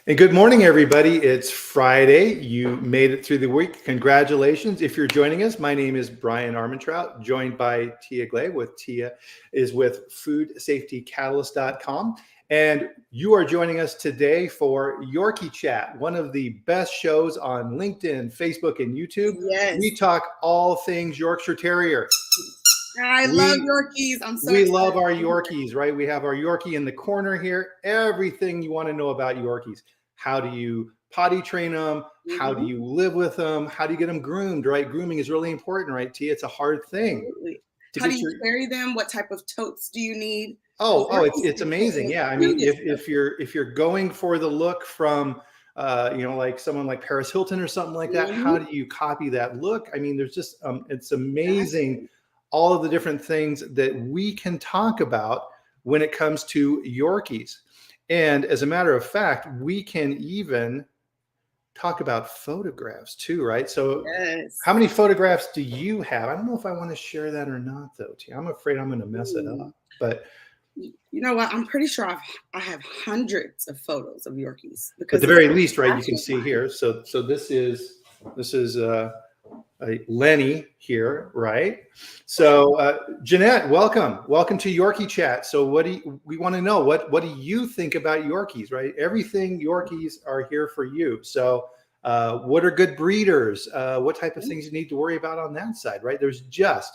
And good morning, everybody. It's Friday. You made it through the week. Congratulations. If you're joining us, my name is Bryan Armentrout, joined by Tia Glave. Tia is with foodsafetycatalyst.com. And you are joining us today for Yorkie Chat, one of the best shows on LinkedIn, Facebook, and YouTube. Yes. We talk all things Yorkshire Terrier. I love Yorkies. I'm so We excited. love our Yorkies, right? We have our Yorkie in the corner here. Everything you want to know about Yorkies. How do you potty train them? How do you live with them? How do you get them groomed, right? Grooming is really important, right, Tia? It's a hard thing. Absolutely. How do you carry them? What type of totes do you need? It's amazing. Yeah. I mean, if you're going for the look from like someone like Paris Hilton or something like that, how do you copy that look? I mean, there's just it's amazing all of the different things that we can talk about when it comes to Yorkies. And as a matter of fact, we can even talk about photographs too, right? So how many photographs do you have? I don't know if I want to share that or not, though, Tia. I'm afraid I'm going to mess it up. But you know what? I'm pretty sure I have hundreds of photos of Yorkies. Because at the very least, right, you can see here. So this is Lenny here, right? So Jeanette, welcome to Yorkie Chat. So we want to know what do you think about Yorkies, right? Everything Yorkies are here for you. So what are good breeders? What type of things you need to worry about on that side, right? There's just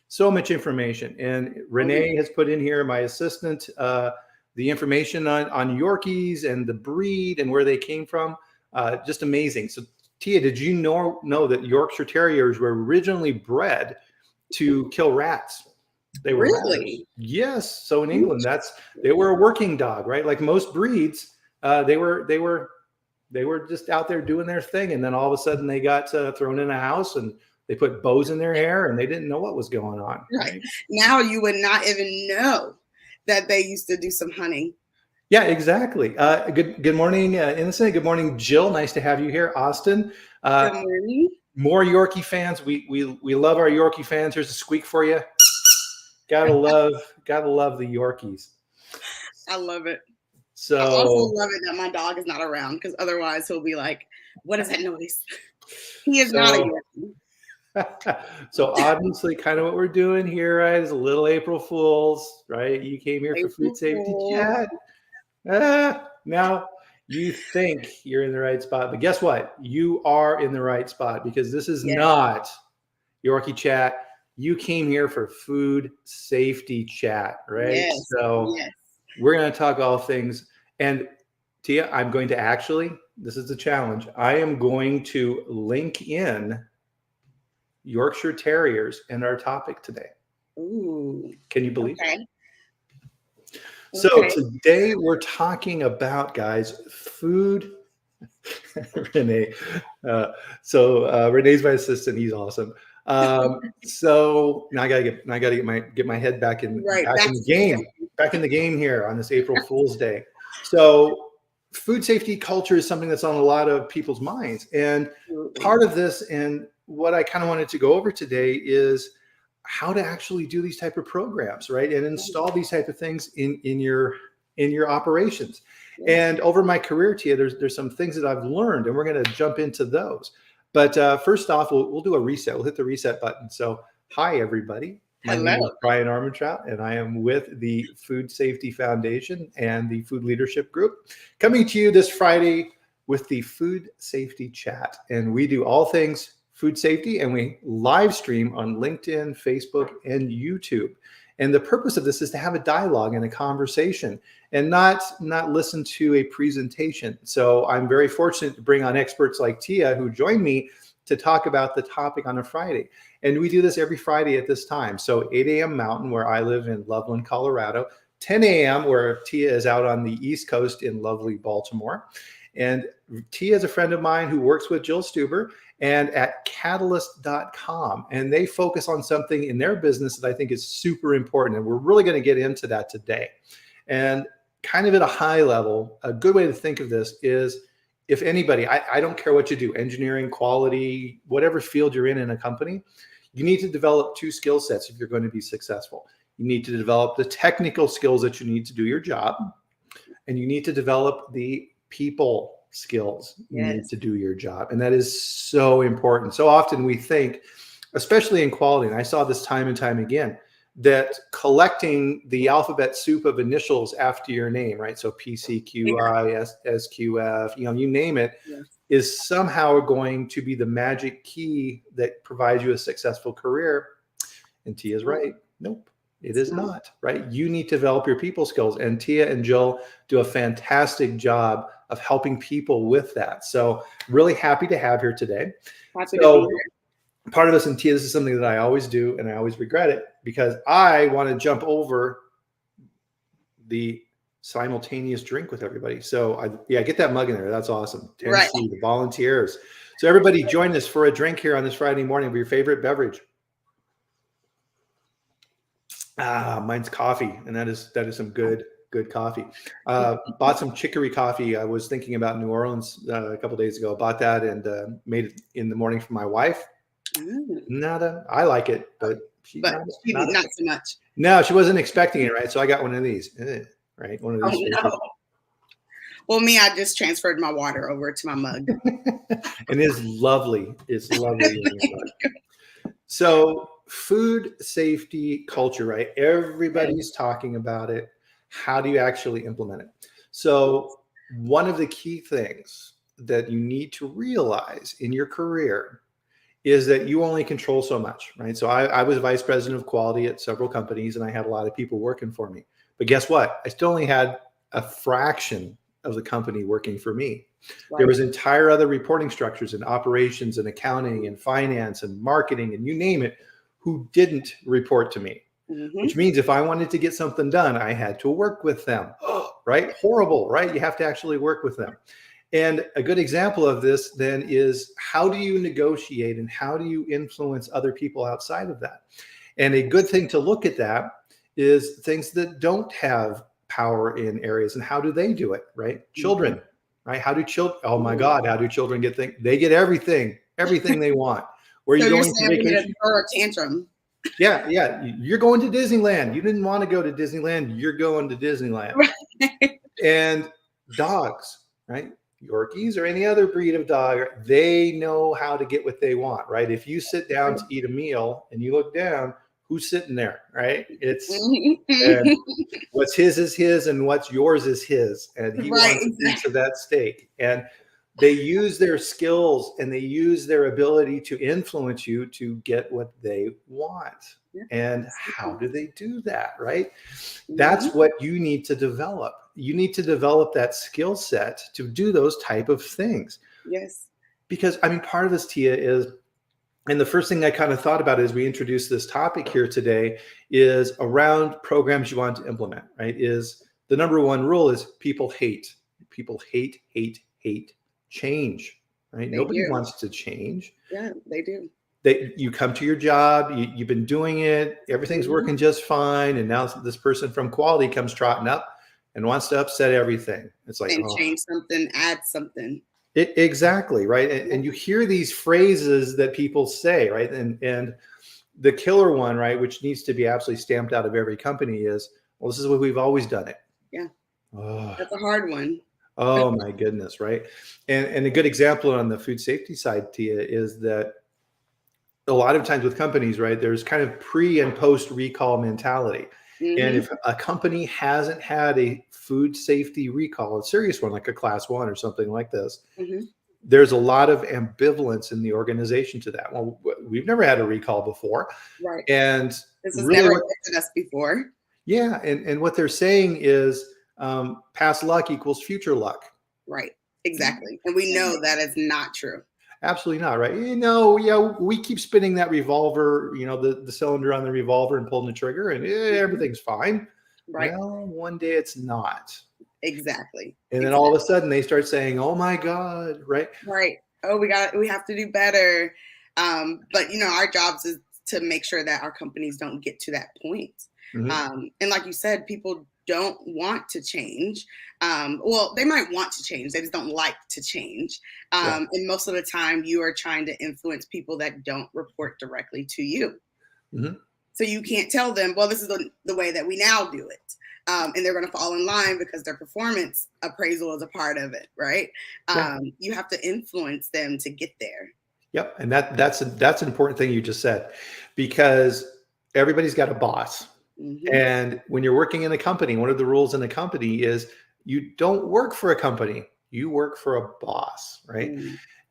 so much information. And Renee has put in here, my assistant, the information on Yorkies and the breed and where they came from. Just amazing. So Tia, did you know that Yorkshire Terriers were originally bred to kill rats? They were really? Yes. So in England, they were a working dog, right? Like most breeds, they were just out there doing their thing, and then all of a sudden they got thrown in a house and they put bows in their hair and they didn't know what was going on. Right. Now you would not even know that they used to do some hunting. Yeah, exactly. Good morning, Innocent. Good morning, Jill. Nice to have you here, Austin. Good morning. More Yorkie fans. We love our Yorkie fans. Here's a squeak for you. Gotta love the Yorkies. I love it. So I also love it that my dog is not around, because otherwise he'll be like, "What is that noise?" He is not a Yorkie. So obviously, kind of what we're doing here, right, is a little April Fool's, right? You came here for Food Safety Chat. Now you think you're in the right spot, but guess what? You are in the right spot, because this is not Yorkie Chat. You came here for Food Safety Chat, right? Yes. So we're going to talk all things. And Tia, I'm going to this is the challenge. I am going to link in Yorkshire Terriers in our topic today. Ooh. Can you believe it? So today we're talking about, guys, food. Renee. Renee's my assistant. He's awesome. So now I gotta get my head back in the game here on this April Fool's Day. So food safety culture is something that's on a lot of people's minds, and part of this, and what I kind of wanted to go over today, is how to actually do these type of programs, right? And install these type of things in your operations. And over my career, Tia, there's some things that I've learned, and we're going to jump into those. But first off, we'll do a reset. We'll hit the reset button. So hi, everybody. My name is Bryan Armentrout, and I am with the Food Safety Foundation and the Food Leadership Group, coming to you this Friday with the Food Safety Chat. And we do all things food safety, and we live stream on LinkedIn, Facebook, and YouTube. And the purpose of this is to have a dialogue and a conversation, and not listen to a presentation. So I'm very fortunate to bring on experts like Tia, who joined me to talk about the topic on a Friday. And we do this every Friday at this time. So 8 a.m. Mountain, where I live in Loveland, Colorado, 10 a.m. where Tia is out on the East Coast in lovely Baltimore. And Tia is a friend of mine who works with Jill Stuber and at catalyst.com. And they focus on something in their business that I think is super important. And we're really going to get into that today. And kind of at a high level, a good way to think of this is, if anybody, I don't care what you do, engineering, quality, whatever field you're in a company, you need to develop two skill sets if you're going to be successful. You need to develop the technical skills that you need to do your job, and you need to develop the people skills you need to do your job. And that is so important. So often we think, especially in quality, and I saw this time and time again, that collecting the alphabet soup of initials after your name, right? So PCQI, SQF, you name it, is somehow going to be the magic key that provides you a successful career. And Tia's right. Nope, it is not, right? You need to develop your people skills. And Tia and Jill do a fantastic job of helping people with that. So really happy to have her today. Happy to be here. Part of this, and Tia, this is something that I always do, and I always regret it, because I want to jump over the simultaneous drink with everybody. So get that mug in there. That's awesome. Tennessee, the volunteers. So everybody join us for a drink here on this Friday morning with your favorite beverage. Mine's coffee, and that is some good coffee. Bought some chicory coffee. I was thinking about New Orleans a couple days ago. Bought that and made it in the morning for my wife. I like it, but not so much. No, she wasn't expecting it, right? So I got one of these, right? One of these. No. Well, me, I just transferred my water over to my mug. And it's lovely. It's lovely. So food safety culture, right? Everybody's talking about it. How do you actually implement it? So one of the key things that you need to realize in your career is that you only control so much, right? So I was vice president of quality at several companies, and I had a lot of people working for me. But guess what? I still only had a fraction of the company working for me. There was entire other reporting structures and operations and accounting and finance and marketing and you name it, who didn't report to me. Which means if I wanted to get something done, I had to work with them, right? Horrible, right? You have to actually work with them. And a good example of this then is, how do you negotiate and how do you influence other people outside of that? And a good thing to look at that is things that don't have power in areas, and how do they do it, right? Children, right? How do children, oh my God, how do children get things? They get everything they want. Where are you going to vacation? Or a tantrum. Yeah. You're going to Disneyland. You didn't want to go to Disneyland. You're going to Disneyland. Right. And dogs, right? Yorkies or any other breed of dog, they know how to get what they want, right? If you sit down to eat a meal and you look down, who's sitting there, right? It's what's his is his and what's yours is his. And he wants a piece of that steak. And they use their skills and they use their ability to influence you to get what they want. And how do they do that, right? That's what you need to develop. You need to develop that skill set to do those type of things. Yes. Because, I mean, part of this, Tia, is, and the first thing I kind of thought about as we introduced this topic here today is around programs you want to implement, right? Is the number one rule is people hate. People hate change, right? Nobody wants to change. Yeah, they do. You come to your job, you've been doing it, everything's working just fine, and now this person from quality comes trotting up and wants to upset everything. It's like, and change something, add something. Exactly, right? And you hear these phrases that people say, right? And the killer one, right, which needs to be absolutely stamped out of every company is, well, this is what we've always done it. Yeah. That's a hard one. Oh my goodness, right? And a good example on the food safety side, Tia, is that a lot of times with companies, right, there's kind of pre and post recall mentality. And if a company hasn't had a food safety recall, a serious one, like a class 1 or something like this, there's a lot of ambivalence in the organization to that. Well, we've never had a recall before. Right. And this has never affected us before. Yeah. And what they're saying is past luck equals future luck. Right. Exactly. And we know that is not true. Absolutely not, right? We keep spinning that revolver, the cylinder on the revolver and pulling the trigger, and everything's fine. Right. Well, one day it's not. Exactly. And then all of a sudden they start saying, "Oh my God!" Right? Right. Oh, we have to do better. But our jobs is to make sure that our companies don't get to that point. And like you said, people don't want to change. Well, they might want to change. They just don't like to change. And most of the time you are trying to influence people that don't report directly to you. So you can't tell them, well, this is the way that we now do it. and they're going to fall in line because their performance appraisal is a part of it, right? You have to influence them to get there. Yep, and that's an important thing you just said, because everybody's got a boss. And when you're working in a company, one of the rules in a company is you don't work for a company, you work for a boss, right?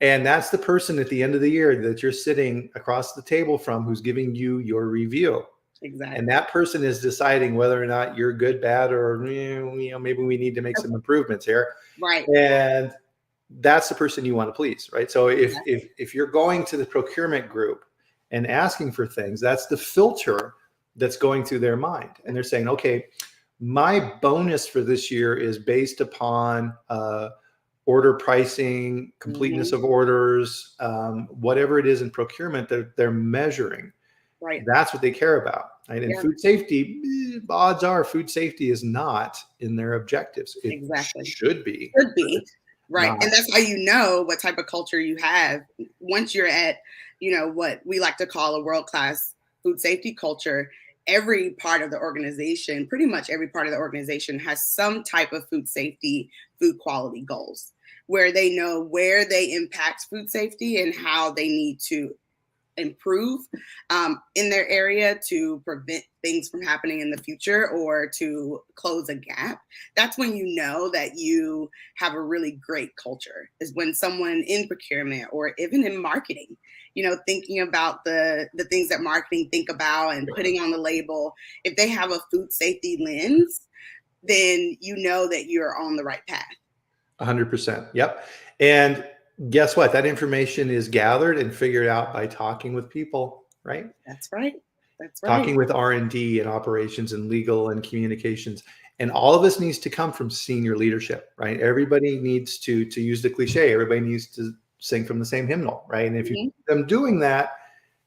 And that's the person at the end of the year that you're sitting across the table from, who's giving you your review. Exactly. And that person is deciding whether or not you're good, bad, or maybe we need to make some improvements here. Right. And that's the person you want to please, right? So if you're going to the procurement group and asking for things, that's the filter that's going through their mind. And they're saying, okay, my bonus for this year is based upon order pricing, completeness of orders, whatever it is in procurement that they're measuring. Right. That's what they care about. Right? And food safety, odds are food safety is not in their objectives. It should be. Should be. Right. And that's how you know what type of culture you have. Once you're at, what we like to call a world-class food safety culture, every part of the organization, pretty much every part of the organization, has some type of food safety, food quality goals, where they know where they impact food safety and how they need to improve in their area to prevent things from happening in the future or to close a gap. That's when you know that you have a really great culture, is when someone in procurement or even in marketing, thinking about the things that marketing think about and putting on the label, if they have a food safety lens, then you know that you're on the right path. 100%. Yep. And guess what? That information is gathered and figured out by talking with people, right? That's right. That's right. Talking with R&D and operations and legal and communications. And all of this needs to come from senior leadership, right? Everybody needs to use the cliche, everybody needs to sing from the same hymnal, right? And if you see them doing that,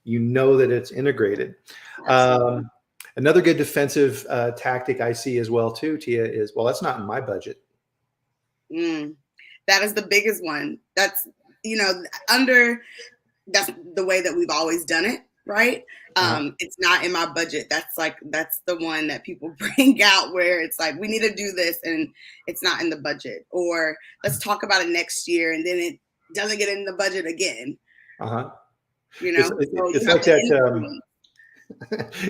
you know that it's integrated. Another good defensive tactic I see as well too, Tia, is, well, that's not in my budget. That is the biggest one. That's, that's the way that we've always done it, right? It's not in my budget. That's the one that people bring out, where it's like, we need to do this and it's not in the budget, or let's talk about it next year, and then it doesn't get in the budget again. It's like that.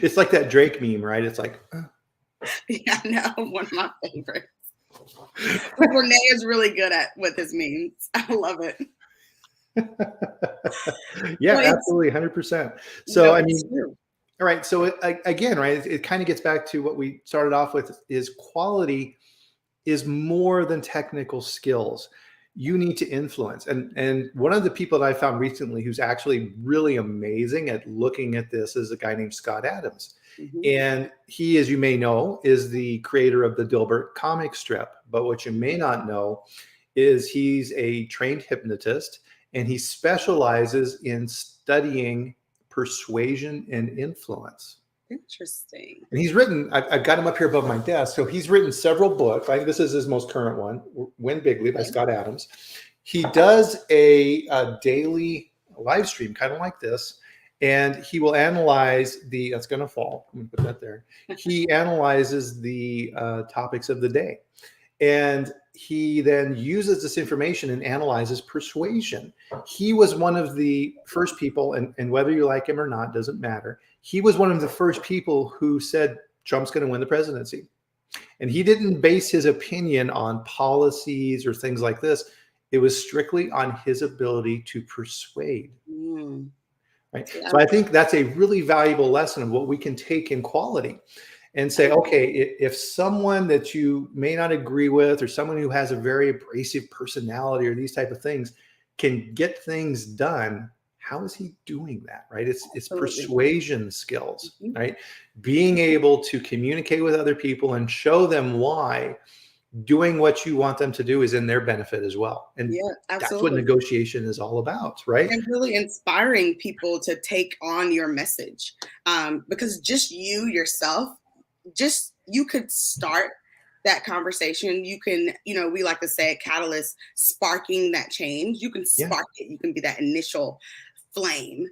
It's like that Drake meme, right? It's like, yeah, no, one of my favorites. Renee is really good with his memes. I love it. Yeah, absolutely, 100%. So I mean, all right. So again, right, it kind of gets back to what we started off with: is quality is more than technical skills. You need to influence. And one of the people that I found recently who's actually really amazing at looking at this is a guy named Scott Adams. And he, as you may know, is the creator of the Dilbert comic strip. But what you may not know is he's a trained hypnotist, and he specializes in studying persuasion and influence. Interesting. And he's written, I've got him up here above my desk. So he's written several books. I think this is his most current one, Win Bigly by Scott Adams. He does a daily live stream, kind of like this. And he will analyze that's going to fall. I'm going to put that there. He analyzes the topics of the day. And he then uses this information and analyzes persuasion. He was one of the first people, and whether you like him or not, doesn't matter. He was one of the first people who said Trump's going to win the presidency. And he didn't base his opinion on policies or things like this. It was strictly on his ability to persuade. Right? Yeah. So I think that's a really valuable lesson of what we can take in quality and say, okay, if someone that you may not agree with, or someone who has a very abrasive personality or these type of things can get things done, how is he doing that? Right? It's persuasion skills, right? Being able to communicate with other people and show them why doing what you want them to do is in their benefit as well. And that's what negotiation is all about, right? And really inspiring people to take on your message. Because just you yourself, you could start that conversation. You can, we like to say a catalyst, sparking that change. You can spark it. You can be that initial flame.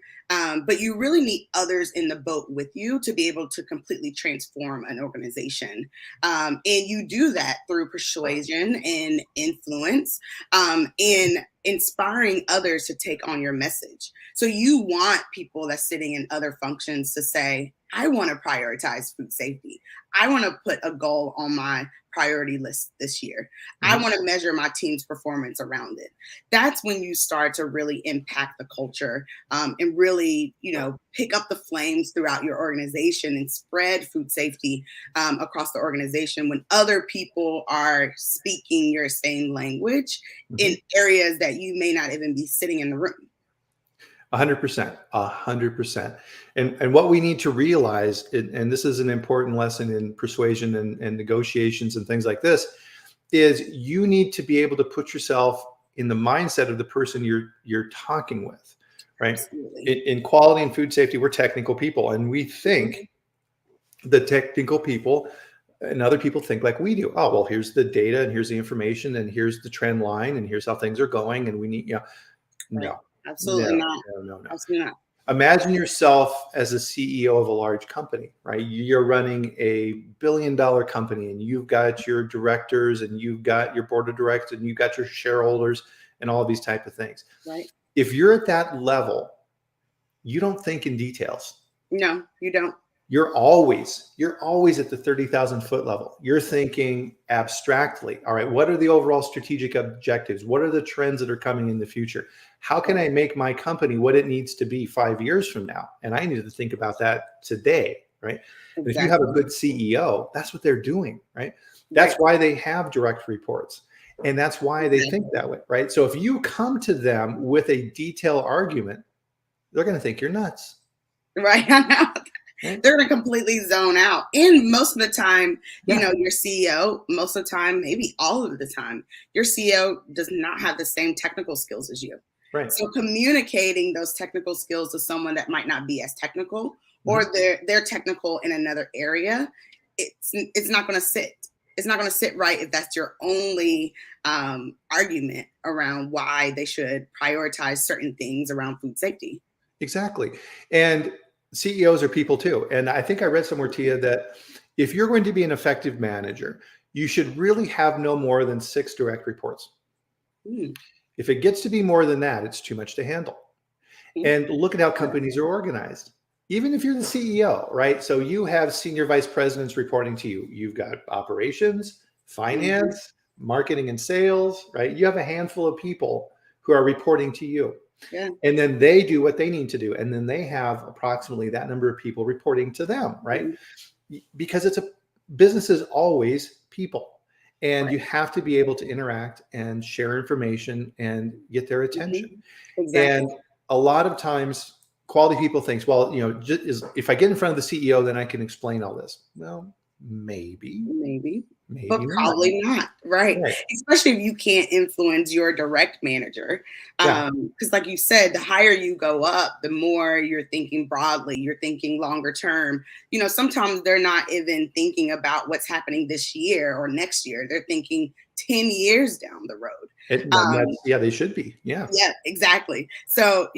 But you really need others in the boat with you to be able to completely transform an organization. And you do that through persuasion and influence, and inspiring others to take on your message. So you want people that's sitting in other functions to say, I want to prioritize food safety. I want to put a goal on my priority list this year. I want to measure my team's performance around it. That's when you start to really impact the culture, and really, pick up the flames throughout your organization and spread food safety across the organization when other people are speaking your same language in areas that you may not even be sitting in the room. 100%, 100%. And what we need to realize, and this is an important lesson in persuasion and negotiations and things like this, is you need to be able to put yourself in the mindset of the person you're talking with, right? In quality and food safety, we're technical people, and we think the technical people and other people think like we do. Oh, well, here's the data and here's the information and here's the trend line and here's how things are going. And we need, no. Absolutely not. No. Absolutely not. Imagine yourself as a CEO of a large company, right? You're running a billion-dollar company and you've got your directors and you've got your board of directors and you've got your shareholders and all of these type of things. Right. If you're at that level, you don't think in details. No, you don't. You're always at the 30,000 foot level. You're thinking abstractly. All right, what are the overall strategic objectives? What are the trends that are coming in the future? How can I make my company what it needs to be 5 years from now? And I need to think about that today, right? Exactly. And if you have a good CEO, that's what they're doing, right? That's why they have direct reports. And that's why they think that way, right? So if you come to them with a detailed argument, they're going to think you're nuts. Right. I know. They're going to completely zone out. And most of the time, your CEO, most of the time, maybe all of the time, your CEO does not have the same technical skills as you. Right. So communicating those technical skills to someone that might not be as technical, or they're technical in another area, it's not going to sit. It's not going to sit right if that's your only argument around why they should prioritize certain things around food safety. Exactly. And CEOs are people too. And I think I read somewhere, Tia, that if you're going to be an effective manager, you should really have no more than 6 direct reports. If it gets to be more than that, it's too much to handle. And look at how companies are organized. Even if you're the CEO, right? So you have senior vice presidents reporting to you. You've got operations, finance, marketing and sales, right? You have a handful of people who are reporting to you. Yeah. And then they do what they need to do. And then they have approximately that number of people reporting to them, right? Because business is always people. And you have to be able to interact and share information and get their attention. Exactly. And a lot of times quality people thinks, well, if I get in front of the CEO, then I can explain all this. Well, maybe but probably not. Right. Especially if you can't influence your direct manager. Because like you said, the higher you go up, the more you're thinking broadly, you're thinking longer term. Sometimes they're not even thinking about what's happening this year or next year. They're thinking 10 years down the road. They should be. Yeah, exactly. So,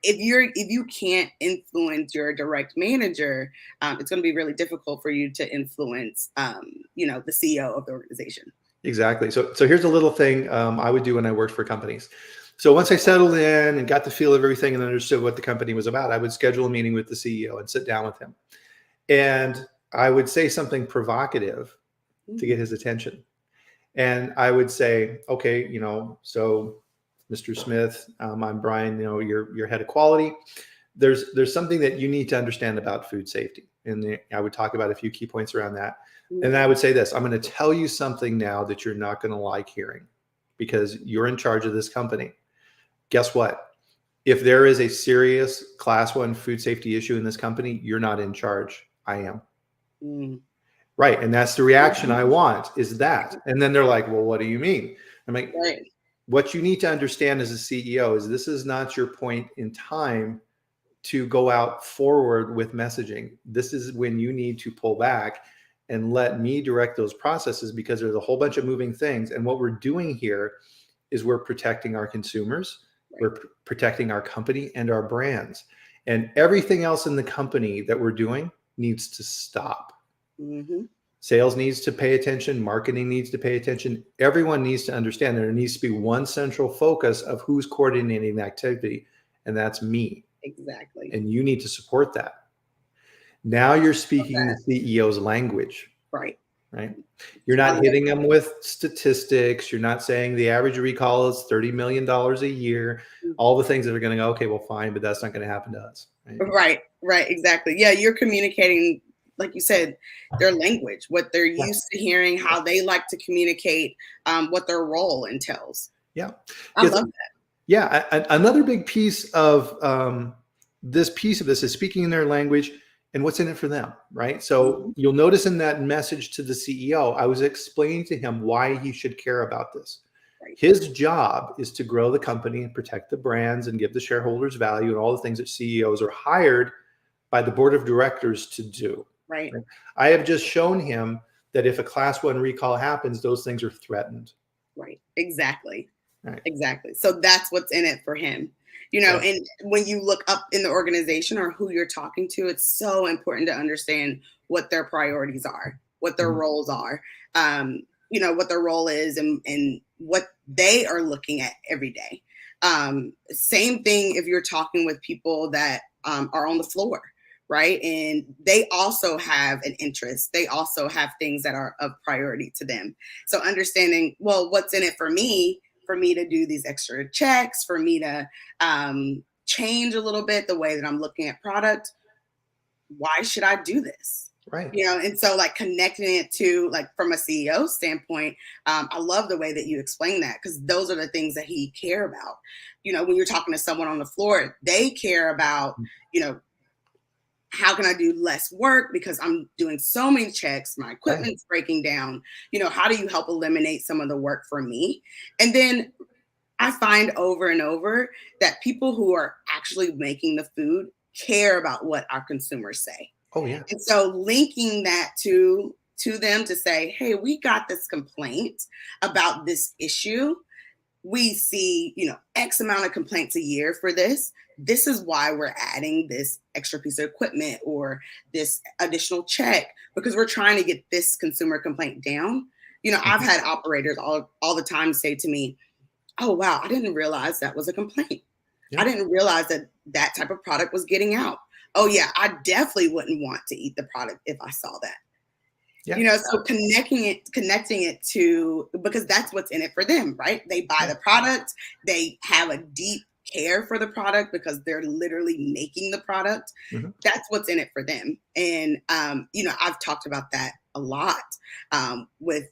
if you can't influence your direct manager, it's going to be really difficult for you to influence, the CEO of the organization. Exactly. So here's a little thing I would do when I worked for companies. So once I settled in and got the feel of everything and understood what the company was about, I would schedule a meeting with the CEO and sit down with him. And I would say something provocative to get his attention. And I would say, okay, so Mr. Smith, I'm Bryan, you're head of quality. There's something that you need to understand about food safety. And I would talk about a few key points around that. And I would say this, I'm going to tell you something now that you're not going to like hearing because you're in charge of this company. Guess what? If there is a serious class 1 food safety issue in this company, you're not in charge. I am. Right. And that's the reaction I want is that. And then they're like, well, what do you mean? I'm like, what you need to understand as a CEO is this is not your point in time to go out forward with messaging. This is when you need to pull back and let me direct those processes because there's a whole bunch of moving things. And what we're doing here is we're protecting our consumers We're protecting our company and our brands. And everything else in the company that we're doing needs to stop. Sales needs to pay attention. Marketing needs to pay attention. Everyone needs to understand there needs to be one central focus of who's coordinating the activity, and that's me. Exactly. And you need to support that. Now you're speaking the CEO's language. Right. You're not hitting them with statistics. You're not saying the average recall is $30 million a year. All the things that are going to go, okay, well, fine, but that's not going to happen to us. Right. Exactly. Yeah. You're communicating, like you said, their language, what they're used to hearing, how they like to communicate, what their role entails. Yeah. I love that. Yeah. Another big piece of this is speaking in their language and what's in it for them, right? So you'll notice in that message to the CEO, I was explaining to him why he should care about this. His job is to grow the company and protect the brands and give the shareholders value and all the things that CEOs are hired by the board of directors to do. Right. I have just shown him that if a class 1 recall happens, those things are threatened. Right. Exactly. Exactly. So that's what's in it for him. And when you look up in the organization or who you're talking to, it's so important to understand what their priorities are, what their roles are, what their role is and what they are looking at every day. Same thing if you're talking with people that are on the floor, right? And they also have an interest. They also have things that are of priority to them. So understanding, well, what's in it for me to do these extra checks, for me to change a little bit the way that I'm looking at product. Why should I do this? Right. And so like connecting it to like from a CEO standpoint, I love the way that you explain that because those are the things that he care about. When you're talking to someone on the floor, they care about, how can I do less work because I'm doing so many checks, my equipment's breaking down. How do you help eliminate some of the work for me? And then I find over and over that people who are actually making the food care about what our consumers say. Oh, yeah. And so linking that to them to say, hey, we got this complaint about this issue. We see, X amount of complaints a year for this. This is why we're adding this extra piece of equipment or this additional check because we're trying to get this consumer complaint down. I've had operators all the time say to me, oh, wow, I didn't realize that was a complaint. Yeah. I didn't realize that type of product was getting out. Oh, yeah, I definitely wouldn't want to eat the product if I saw that. Yeah. So connecting it to, because that's what's in it for them, right? They buy the product. They have a deep care for the product because they're literally making the product. That's what's in it for them. And, I've talked about that a lot with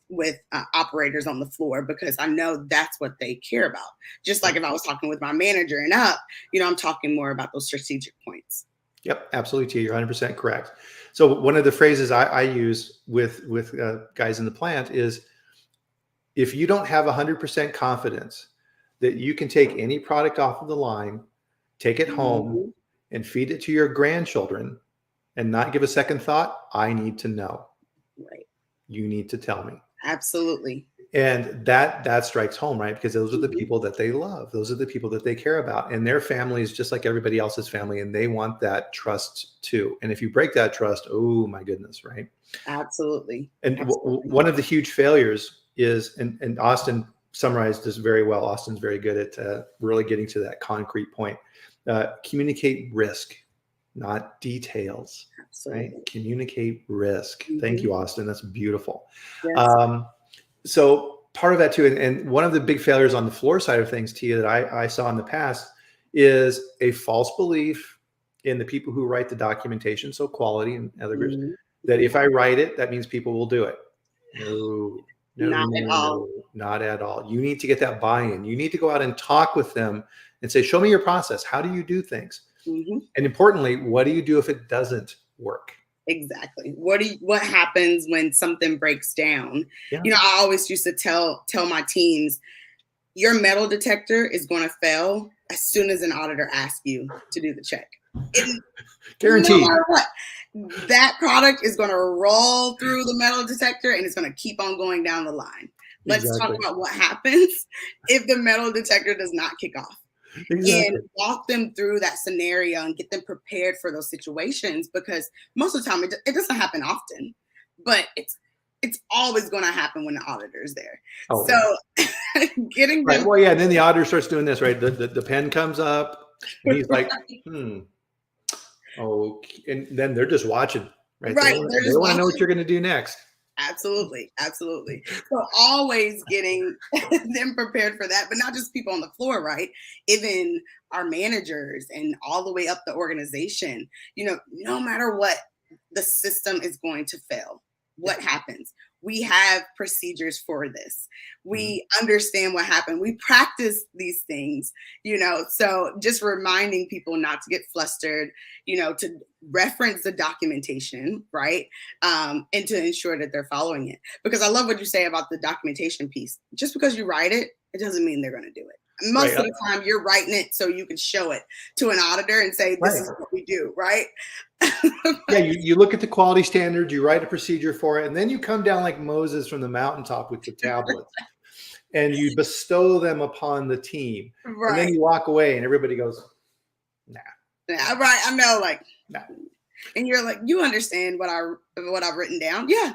operators on the floor because I know that's what they care about. Just like if I was talking with my manager and up, I'm talking more about those strategic points. Yep, absolutely, Tia. You're 100% correct. So one of the phrases I use with guys in the plant is, if you don't have 100% confidence that you can take any product off of the line, take it home, and feed it to your grandchildren, and not give a second thought, I need to know. Right. You need to tell me. Absolutely. And that strikes home, right? Because those are the people that they love. Those are the people that they care about. And their family is just like everybody else's family. And they want that trust too. And if you break that trust, oh my goodness, right? Absolutely. And one of the huge failures is, and Austin summarized this very well. Austin's very good at really getting to that concrete point. Communicate risk, not details. Absolutely. Right? Communicate risk. Thank you, Austin. That's beautiful. Yes. So part of that too, and one of the big failures on the floor side of things, Tia, that I saw in the past is a false belief in the people who write the documentation, so quality and other groups, that if I write it, that means people will do it. No, not at all. You need to get that buy-in. You need to go out and talk with them and say, show me your process. How do you do things? And importantly, what do you do if it doesn't work? Exactly. What happens when something breaks down? Yeah. I always used to tell my teams, your metal detector is going to fail as soon as an auditor asks you to do the check. Guaranteed. No matter what, that product is going to roll through the metal detector and it's going to keep on going down the line. Let's talk about what happens if the metal detector does not kick off. and walk them through that scenario and get them prepared for those situations, because most of the time it doesn't happen often, but it's always going to happen when the auditor is there. Oh, so getting them. Right. Well, yeah. And then the auditor starts doing this, right? The pen comes up and he's like, oh, and then they're just watching, right? Right. They want to know what you're going to do next. Absolutely. Absolutely. So always getting them prepared for that, but not just people on the floor, right? Even our managers and all the way up the organization, no matter what, the system is going to fail. What happens? We have procedures for this. We understand what happened. We practice these things, so just reminding people not to get flustered, to reference the documentation, right? And to ensure that they're following it. Because I love what you say about the documentation piece. Just because you write it, it doesn't mean they're going to do it. Most of the time you're writing it so you can show it to an auditor and say, this is what we do, right? Yeah, you look at the quality standards, you write a procedure for it, and then you come down like Moses from the mountaintop with the tablets and you bestow them upon the team. Right. And then you walk away and everybody goes, nah. Right. I know, like, nah. And you're like, you understand what I've written down? Yeah.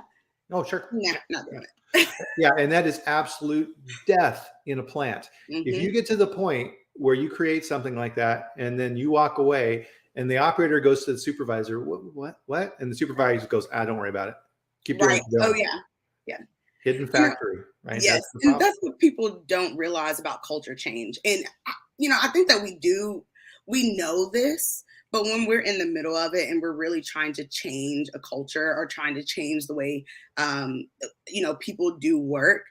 Oh, sure. Nah, not doing it. Yeah, and that is absolute death in a plant. If you get to the point where you create something like that and then you walk away and the operator goes to the supervisor, what? And the supervisor goes, don't worry about it. Keep doing it. Oh, yeah. Yeah. Hidden factory, right? Yes. And that's what people don't realize about culture change. And, I think that we know this, but when we're in the middle of it and we're really trying to change a culture or trying to change the way, people do work,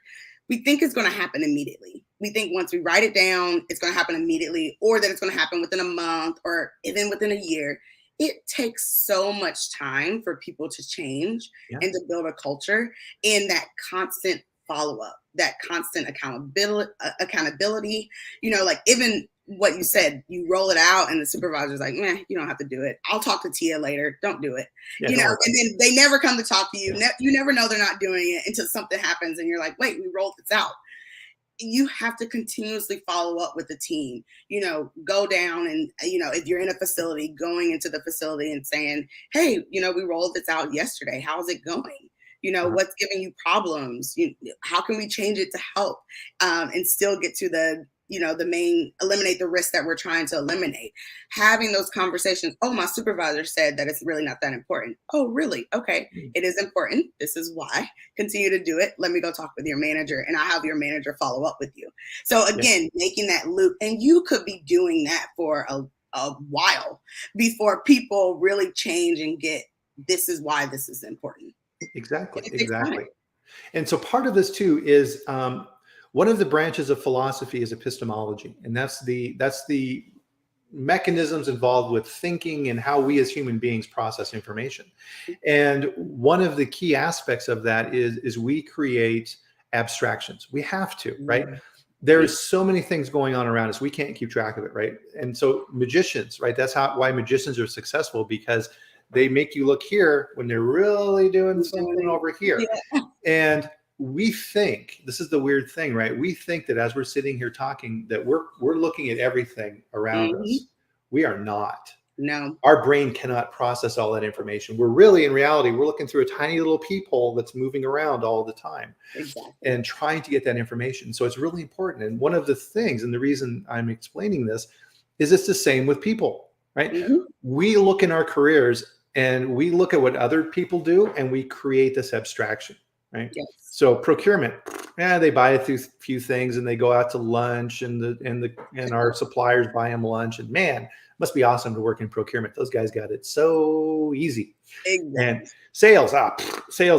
we think it's going to happen immediately. We think once we write it down, it's going to happen immediately, or that it's going to happen within a month or even within a year. It takes so much time for people to change and to build a culture, and that constant follow-up, that constant accountability, like even what you said, you roll it out and the supervisor's like, you don't have to do it. I'll talk to Tia later. Don't do it. And then they never come to talk to you. You never know they're not doing it until something happens and you're like, wait, we rolled this out. You have to continuously follow up with the team, go down and, if you're in a facility, going into the facility and saying, hey, we rolled this out yesterday. How's it going? What's giving you problems? How can we change it to help and still get to the eliminate the risk that we're trying to eliminate? Having those conversations. Oh, my supervisor said that it's really not that important. Oh, really? Okay. It is important. This is why. Continue to do it. Let me go talk with your manager and I'll have your manager follow up with you. So again, making that loop, and you could be doing that for a while before people really change and get, this is why this is important. Exactly. And so part of this too is, one of the branches of philosophy is epistemology, and that's the mechanisms involved with thinking and how we as human beings process information. And one of the key aspects of that is we create abstractions. We have to, right? There's so many things going on around us. We can't keep track of it, right? And so magicians, right? That's why magicians are successful, because they make you look here when they're really doing something over here. Yeah. And we think, this is the weird thing, right? We think that as we're sitting here talking, that we're looking at everything around us. We are not. No. Our brain cannot process all that information. We're really, in reality, we're looking through a tiny little peephole that's moving around all the time. Exactly. And trying to get that information. So it's really important. And one of the things, and the reason I'm explaining this, is it's the same with people, right? We look in our careers and we look at what other people do and we create this abstraction, right? Yes. So procurement, they buy a few things and they go out to lunch, and our suppliers buy them lunch, and man, must be awesome to work in procurement. Those guys got it so easy. Exactly. And sales,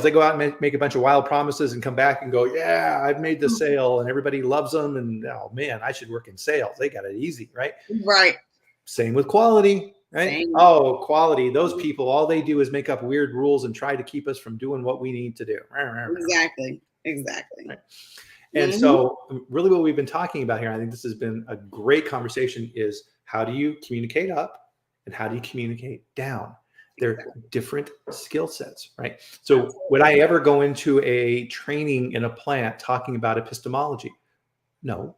they go out and make a bunch of wild promises and come back and go, yeah, I've made the sale and everybody loves them. And oh man, I should work in sales. They got it easy, right? Right. Same with quality. Right? Same. Oh, quality. Those people, all they do is make up weird rules and try to keep us from doing what we need to do. Exactly. Right. And so really what we've been talking about here, I think this has been a great conversation, is how do you communicate up and how do you communicate down? They're different skill sets, right? So would I ever go into a training in a plant talking about epistemology? No.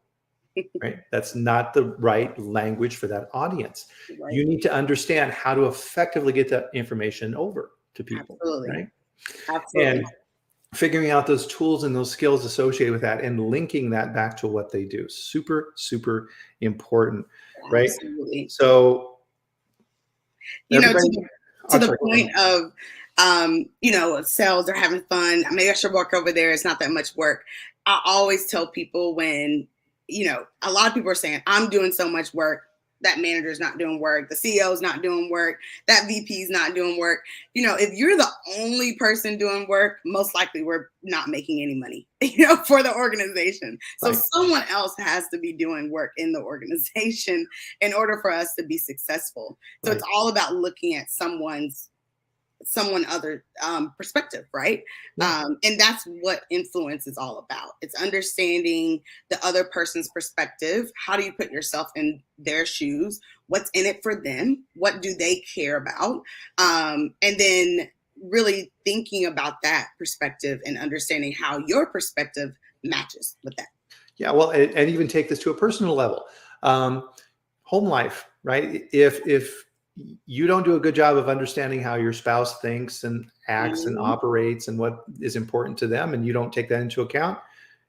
right? That's not the right language for that audience. Right. You need to understand how to effectively get that information over to people. Absolutely. Right? Absolutely. And figuring out those tools and those skills associated with that and linking that back to what they do. Super, super important. Right? Absolutely. So, to the point of, sales are having fun. Maybe I should work over there. It's not that much work. I always tell people when, a lot of people are saying, I'm doing so much work. That manager's not doing work. The CEO's not doing work. That VP's not doing work. If you're the only person doing work, most likely we're not making any money, for the organization. So someone else has to be doing work in the organization in order for us to be successful. So it's all about looking at someone other perspective, right? And that's what influence is all about. It's understanding the other person's perspective. How do you put yourself in their shoes? What's in it for them? What do they care about? And then really thinking about that perspective and understanding how your perspective matches with that. Yeah, well, and even take this to a personal level. Home life, right? If you don't do a good job of understanding how your spouse thinks and acts and operates and what is important to them, and you don't take that into account,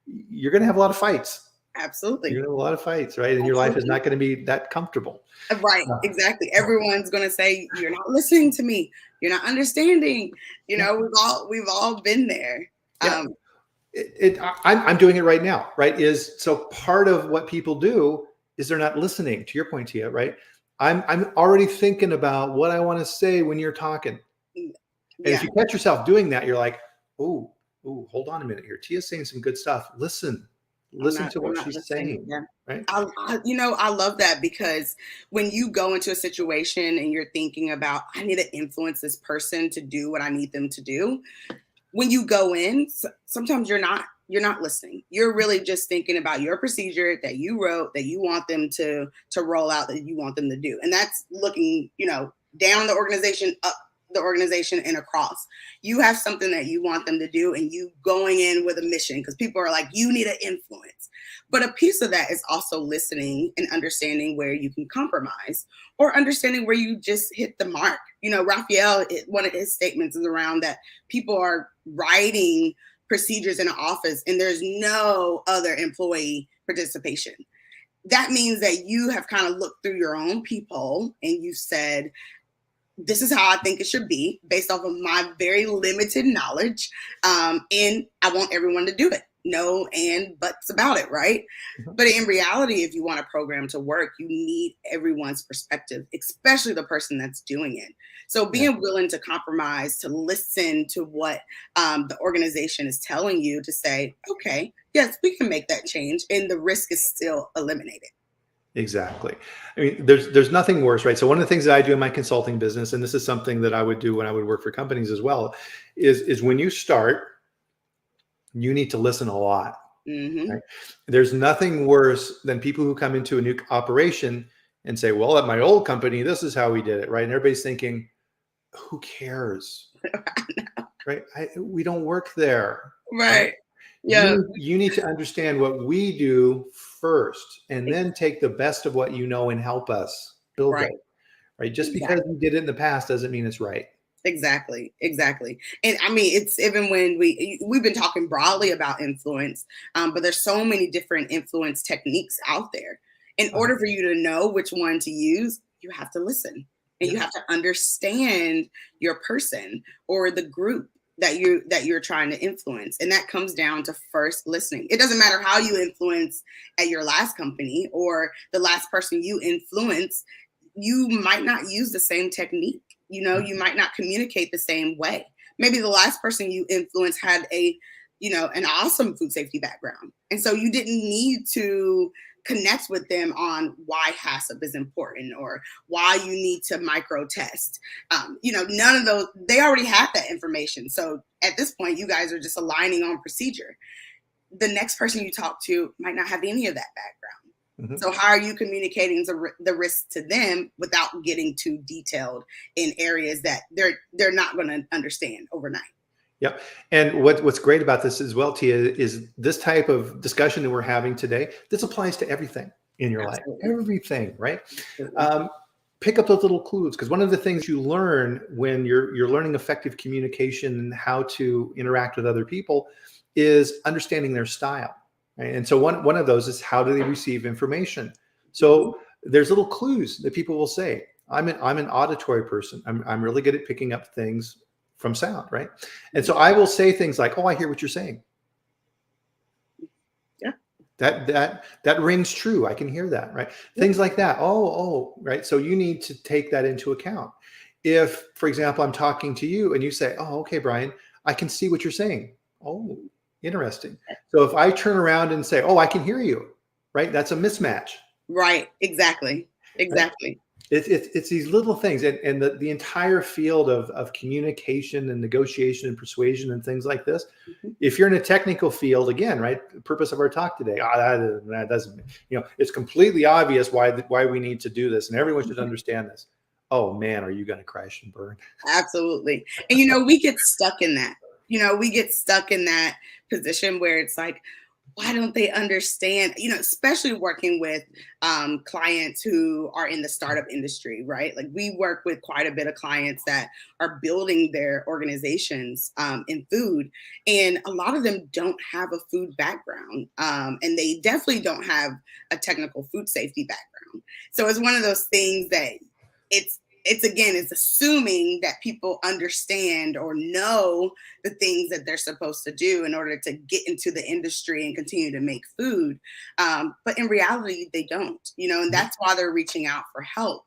you're going to have a lot of fights. Absolutely. You're going to have a lot of fights, right? And your life is not going to be that comfortable. Right. Exactly. Everyone's going to say, you're not listening to me. You're not understanding. We've all been there. Yeah. I'm doing it right now, right? So part of what people do is they're not listening, to your point, Tia, right? I'm already thinking about what I want to say when you're talking. And if you catch yourself doing that, you're like, oh, hold on a minute here. Tia's saying some good stuff. Listen to what she's saying. Yeah. Right? I love that, because when you go into a situation and you're thinking about, I need to influence this person to do what I need them to do. When you go in, sometimes you're not listening. You're really just thinking about your procedure that you wrote, that you want them to roll out, that you want them to do. And that's looking, down the organization, up the organization, and across. You have something that you want them to do, and you going in with a mission, because people are like, you need to influence. But a piece of that is also listening and understanding where you can compromise, or understanding where you just hit the mark. Raphael, one of his statements is around that people are writing procedures in an office and there's no other employee participation. That means that you have kind of looked through your own peephole and you said, this is how I think it should be based off of my very limited knowledge. And I want everyone to do it. No and buts about it, right? But in reality, if you want a program to work, you need everyone's perspective, especially the person that's doing it. So being willing to compromise, to listen to what the organization is telling you, to say, okay, yes, we can make that change, and the risk is still eliminated. Exactly. I mean, there's nothing worse, right? So one of the things that I do in my consulting business, and this is something that I would do when I would work for companies as well, is when you start, you need to listen a lot. Right? There's nothing worse than people who come into a new operation and say, well, at my old company, this is how we did it, right? And everybody's thinking, who cares? Right? We don't work there. Right. Yeah. You need to understand what we do first, and then take the best of what you know and help us build it. Right? Just because you did it in the past doesn't mean it's right. Exactly. And I mean, it's even when we've been talking broadly about influence, but there's so many different influence techniques out there. In order for you to know which one to use, you have to listen, and you have to understand your person or the group that you're trying to influence. And that comes down to first listening. It doesn't matter how you influence at your last company or the last person you influence, you might not use the same technique. You might not communicate the same way. Maybe the last person you influenced had an awesome food safety background. And so you didn't need to connect with them on why HACCP is important or why you need to micro test. None of those, they already had that information. So at this point, you guys are just aligning on procedure. The next person you talk to might not have any of that background. So how are you communicating the risk to them without getting too detailed in areas that they're not going to understand overnight? Yep. And what's great about this as well, Tia, is this type of discussion that we're having today, this applies to everything in your Absolutely. life, everything, right? Absolutely. Pick up those little clues, because one of the things you learn when you're learning effective communication and how to interact with other people is understanding their style. Right? And so one of those is, how do they receive information? So there's little clues that people will say. I'm an auditory person. I'm really good at picking up things from sound, right? And so I will say things like, "Oh, I hear what you're saying." Yeah. That rings true. I can hear that, right? Yeah. Things like that. Oh, right. So you need to take that into account. If, for example, I'm talking to you and you say, "Oh, okay, Bryan, I can see what you're saying." Oh, interesting. So if I turn around and say, "Oh, I can hear you," right? That's a mismatch. Right. Exactly. Exactly. Right? It's these little things, and the entire field of communication and negotiation and persuasion and things like this. If you're in a technical field, again, right, the purpose of our talk today, that doesn't, it's completely obvious why we need to do this, and everyone should understand this. Oh man, are you going to crash and burn? Absolutely. And we get stuck in that. We get stuck in that position where it's like, why don't they understand, especially working with clients who are in the startup industry, right? Like, we work with quite a bit of clients that are building their organizations in food. And a lot of them don't have a food background. And they definitely don't have a technical food safety background. So it's one of those things that it's assuming that people understand or know the things that they're supposed to do in order to get into the industry and continue to make food. But in reality, they don't, and that's why they're reaching out for help.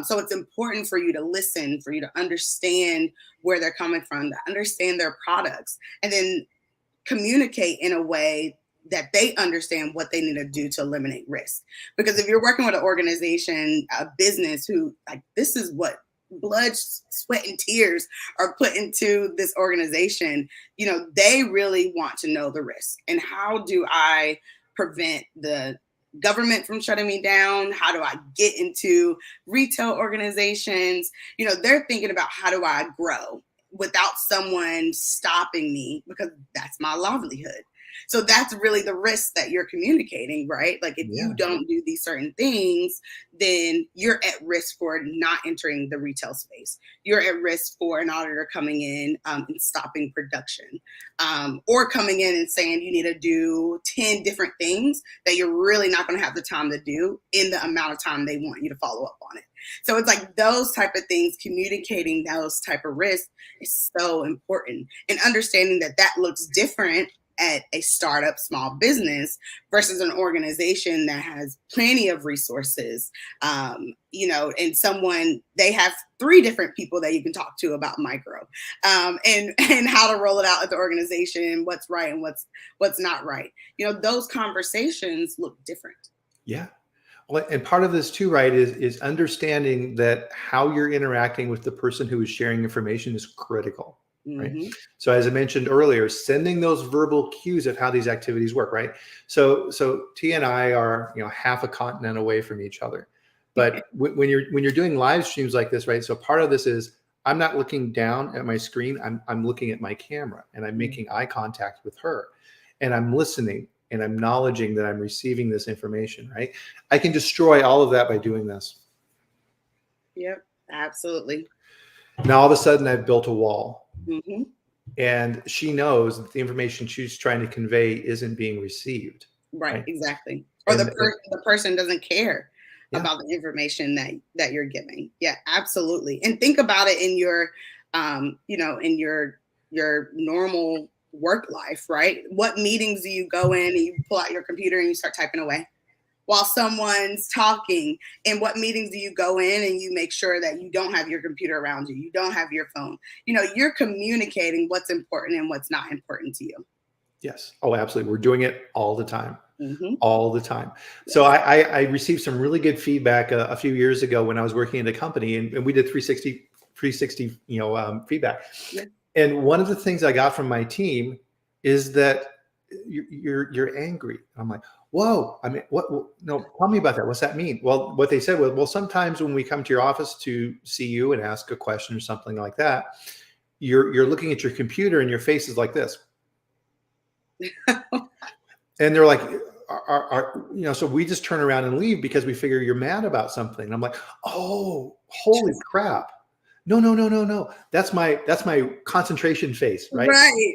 So it's important for you to listen, for you to understand where they're coming from, to understand their products, and then communicate in a way that they understand what they need to do to eliminate risk. Because if you're working with an organization, a business who, like, this is what blood, sweat, and tears are put into this organization, they really want to know the risk. And how do I prevent the government from shutting me down? How do I get into retail organizations? They're thinking about, how do I grow without someone stopping me, because that's my livelihood. So that's really the risk that you're communicating, right? Like, if you don't do these certain things, then you're at risk for not entering the retail space. You're at risk for an auditor coming in and stopping production, or coming in and saying you need to do 10 different things that you're really not going to have the time to do in the amount of time they want you to follow up on it. So it's like those type of things, communicating those type of risks is so important, and understanding that looks different at a startup small business versus an organization that has plenty of resources, and they have 3 different people that you can talk to about micro, and how to roll it out at the organization, what's right and what's not right. Those conversations look different. Yeah. Well, and part of this too, right, is understanding that how you're interacting with the person who is sharing information is critical. Right. So as I mentioned earlier, sending those verbal cues of how these activities work, right? So Tia and I are, half a continent away from each other. But when you're doing live streams like this, right? So part of this is, I'm not looking down at my screen. I'm looking at my camera, and I'm making eye contact with her, and I'm listening, and I'm acknowledging that I'm receiving this information, right? I can destroy all of that by doing this. Yep, absolutely. Now all of a sudden I've built a wall. And she knows that the information she's trying to convey isn't being received. Right? Exactly. Or the person doesn't care about the information that you're giving. Yeah, absolutely. And think about it in your, in your normal work life, right? What meetings do you go in and you pull out your computer and you start typing away while someone's talking? And what meetings do you go in and you make sure that you don't have your computer around you, you don't have your phone? You're communicating what's important and what's not important to you. Yes. Oh, absolutely. We're doing it all the time. All the time. Yes. So I received some really good feedback a few years ago when I was working in a company, and we did 360 feedback. Yeah. And one of the things I got from my team is that you're angry. I'm like, whoa, I mean, what? No, tell me about that. What's that mean? Well, what they said was, well, sometimes when we come to your office to see you and ask a question or something like that, you're looking at your computer and your face is like this. And they're like, so we just turn around and leave because we figure you're mad about something. And I'm like, oh, holy crap. No. That's my concentration face, right? Right.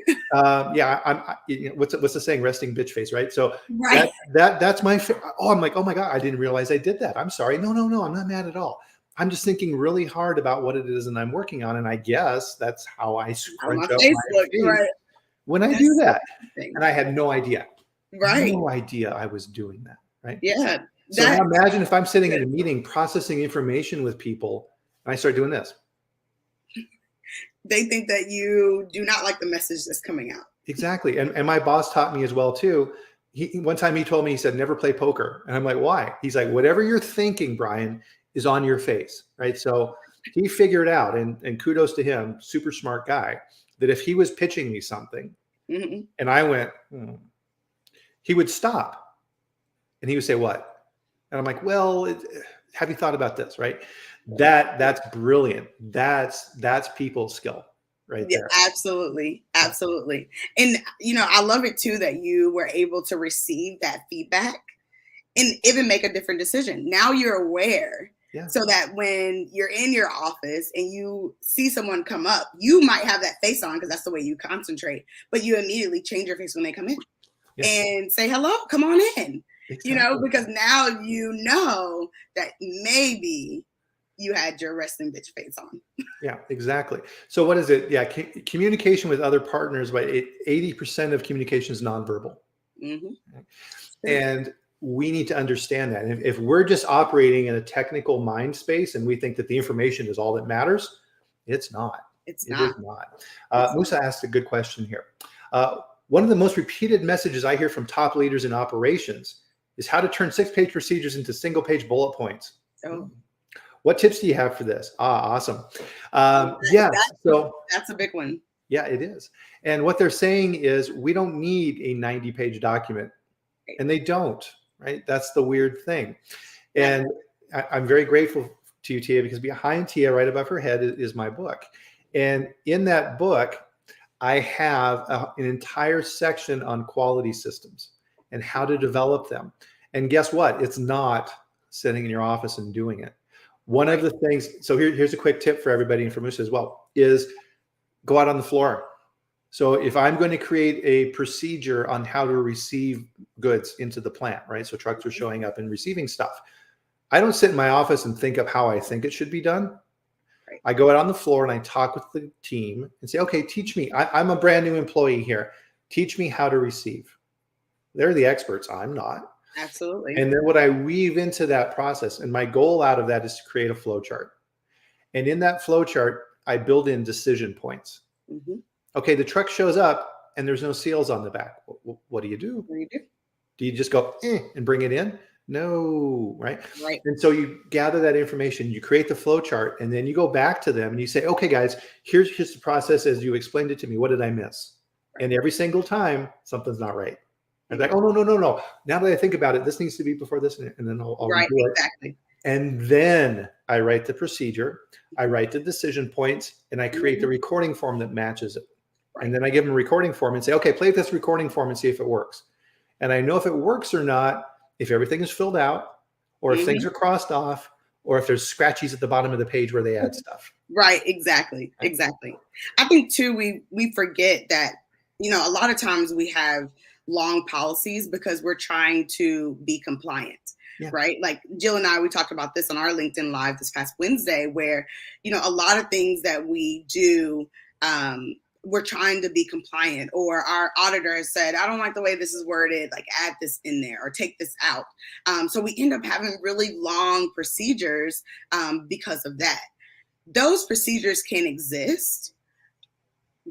What's the saying? Resting bitch face, right? So right. That's my. I'm like, oh my God, I didn't realize I did that. I'm sorry. No, I'm not mad at all. I'm just thinking really hard about what it is and I'm working on, and I guess that's how I scrunch up my face when I do that. And I had no idea. Right. No idea I was doing that. Right. Yeah. So now imagine if I'm sitting in a meeting processing information with people and I start doing this. They think that you do not like the message that's coming out. Exactly. And my boss taught me as well too. One time he told me, he said, never play poker. And I'm like, why? He's like, whatever you're thinking, Bryan, is on your face. Right. So he figured out, and kudos to him, super smart guy, that if he was pitching me something and I went, he would stop and he would say, what? And I'm like, well, have you thought about this? Right. That's brilliant. That's people's skill right there. Absolutely. And, I love it too, that you were able to receive that feedback and even make a different decision. Now you're aware. Yeah. So that when you're in your office and you see someone come up, you might have that face on because that's the way you concentrate, but you immediately change your face when they come in and say, hello, come on in, exactly. Because now you know that maybe you had your resting bitch face on. Yeah, exactly. So what is it? Yeah. Communication with other partners, by 80% of communication is nonverbal. And we need to understand that. And if we're just operating in a technical mind space and we think that the information is all that matters, it's not. It is not. Musa asked a good question here. One of the most repeated messages I hear from top leaders in operations is how to turn 6-page procedures into single-page bullet points. Oh. What tips do you have for this? Awesome. So that's a big one. Yeah, it is. And what they're saying is we don't need a 90-page document, and they don't. Right? That's the weird thing. And I'm very grateful to you, Tia, because behind Tia, right above her head, is my book. And in that book, I have an entire section on quality systems and how to develop them. And guess what? It's not sitting in your office and doing it. One of the things, so here's a quick tip for everybody and for Musa as well, is go out on the floor. So if I'm going to create a procedure on how to receive goods into the plant, right? So trucks are showing up and receiving stuff. I don't sit in my office and think of how I think it should be done. Right. I go out on the floor and I talk with the team and say, okay, teach me. I'm a brand new employee here. Teach me how to receive. They're the experts. I'm not. Absolutely. And then what I weave into that process, and my goal out of that is to create a flow chart. And in that flow chart, I build in decision points. Okay, the truck shows up and there's no seals on the back. What do you do? What do you do? Do you just go and bring it in? No, right? And so you gather that information, you create the flow chart, and then you go back to them and you say, okay, guys, here's the process as you explained it to me. What did I miss? And every single time, something's not right. And like, oh, no. Now that I think about it, this needs to be before this, and then I'll right, redo it. Exactly. And then I write the procedure, I write the decision points, and I create the recording form that matches it. And then I give them a recording form and say, okay, play this recording form and see if it works. And I know if it works or not, if everything is filled out, or if things are crossed off, or if there's scratchies at the bottom of the page where they add stuff. Right, exactly. I think too, we forget that, a lot of times we have long policies because we're trying to be compliant. Right? Like Jill and I, we talked about this on our LinkedIn Live this past Wednesday, where, a lot of things that we do, we're trying to be compliant, or our auditor has said, I don't like the way this is worded, like add this in there or take this out. So we end up having really long procedures because of that. Those procedures can exist,